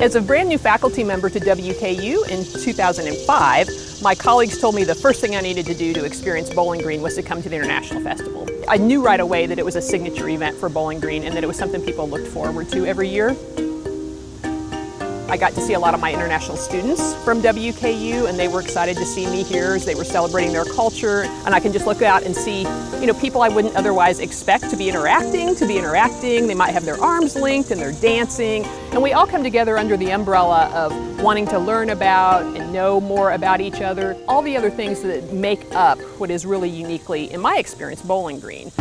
As a brand new faculty member to WKU in 2005, my colleagues told me the first thing I needed to do to experience Bowling Green was to come to the International Festival. I knew right away that it was a signature event for Bowling Green and that it was something people looked forward to every year. I got to see a lot of my international students from WKU, and they were excited to see me here as they were celebrating their culture. And I can just look out and see, people I wouldn't otherwise expect to be interacting. They might have their arms linked and they're dancing. And we all come together under the umbrella of wanting to learn about and know more about each other. All the other things that make up what is really uniquely, in my experience, Bowling Green.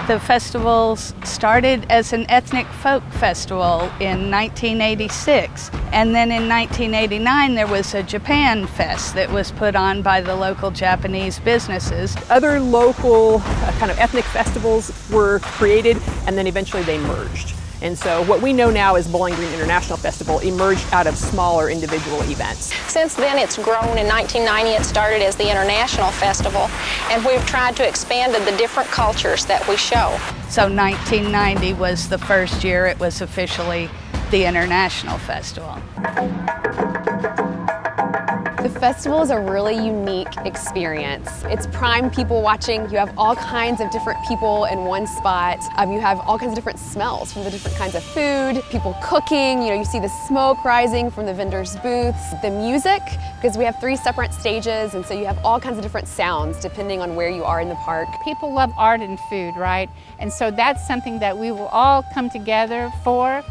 The festival started as an ethnic folk festival in 1986, and then in 1989 there was a Japan Fest that was put on by the local Japanese businesses. Other local kind of ethnic festivals were created, and then eventually they merged. And so what we know now as Bowling Green International Festival emerged out of smaller individual events. Since then it's grown. In 1990 it started as the International Festival, and we've tried to expand the different cultures that we show. So 1990 was the first year it was officially the International Festival. The festival is a really unique experience. It's prime people watching. You have all kinds of different people in one spot. You have all kinds of different smells from the different kinds of food, people cooking. You see the smoke rising from the vendors' booths, the music, because we have 3 separate stages, and so you have all kinds of different sounds depending on where you are in the park. People love art and food, right? And so that's something that we will all come together for,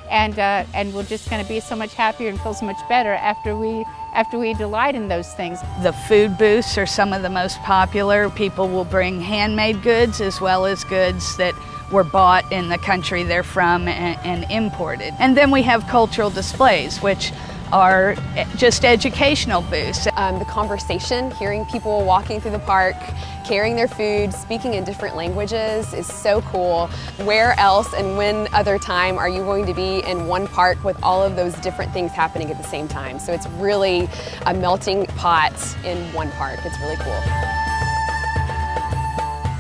and we're just going to be so much happier and feel so much better after we delight in those things. The food booths are some of the most popular. People will bring handmade goods as well as goods that were bought in the country they're from and imported. And then we have cultural displays, which are just educational booths. The conversation, hearing people walking through the park, carrying their food, speaking in different languages is so cool. Where else and when other time are you going to be in one park with all of those different things happening at the same time? So it's really a melting pot in one park. It's really cool.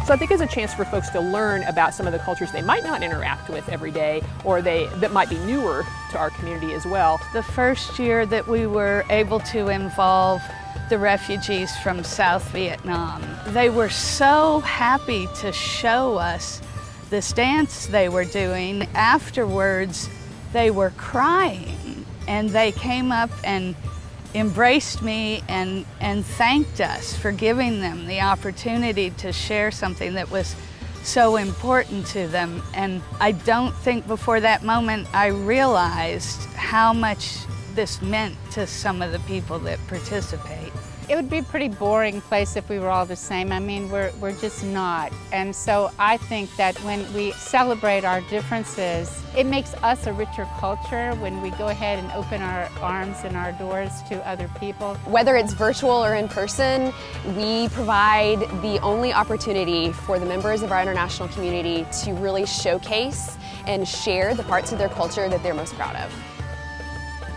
So I think it's a chance for folks to learn about some of the cultures they might not interact with every day, or that might be newer to our community as well. The first year that we were able to involve the refugees from South Vietnam, they were so happy to show us this dance they were doing. Afterwards, they were crying, and they came up and embraced me and thanked us for giving them the opportunity to share something that was so important to them. And I don't think before that moment I realized how much this meant to some of the people that participate. It would be a pretty boring place if we were all the same. I mean, we're just not. And so I think that when we celebrate our differences, it makes us a richer culture when we go ahead and open our arms and our doors to other people. Whether it's virtual or in person, we provide the only opportunity for the members of our international community to really showcase and share the parts of their culture that they're most proud of.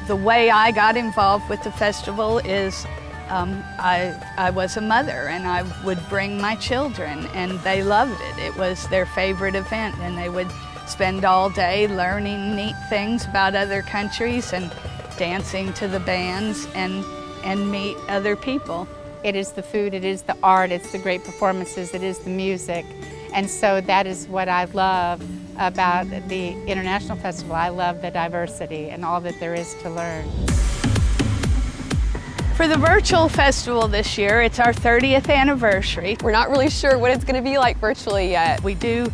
The way I got involved with the festival is I was a mother, and I would bring my children, and they loved it. It was their favorite event, and they would spend all day learning neat things about other countries and dancing to the bands and meet other people. It is the food, it is the art, it's the great performances, it is the music. And so that is what I love about the International Festival. I love the diversity and all that there is to learn. For the virtual festival this year, it's our 30th anniversary. We're not really sure what it's going to be like virtually yet. We do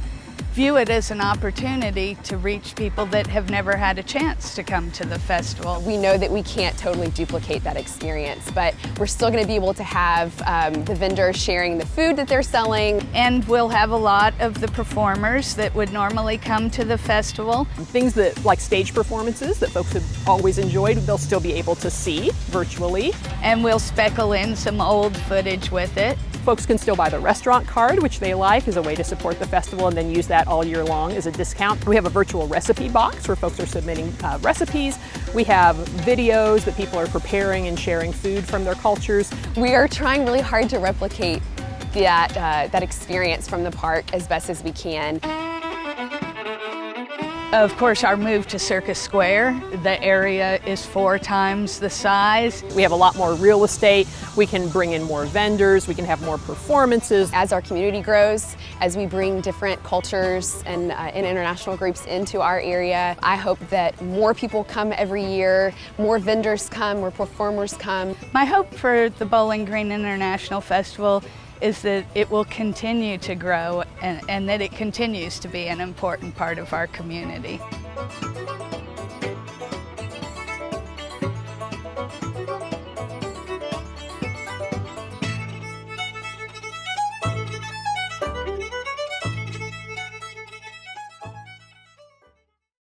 view it as an opportunity to reach people that have never had a chance to come to the festival. We know that we can't totally duplicate that experience, but we're still going to be able to have the vendors sharing the food that they're selling. And we'll have a lot of the performers that would normally come to the festival. Things that, like stage performances that folks have always enjoyed, they'll still be able to see virtually. And we'll speckle in some old footage with it. Folks can still buy the restaurant card, which they like, as a way to support the festival, and then use that all year long as a discount. We have a virtual recipe box where folks are submitting recipes. We have videos that people are preparing and sharing food from their cultures. We are trying really hard to replicate that experience from the park as best as we can. Of course, our move to Circus Square, the area is 4 times the size. We have a lot more real estate. We can bring in more vendors. We can have more performances. As our community grows, as we bring different cultures and international groups into our area, I hope that more people come every year, more vendors come, more performers come. My hope for the Bowling Green International Festival is that it will continue to grow and that it continues to be an important part of our community.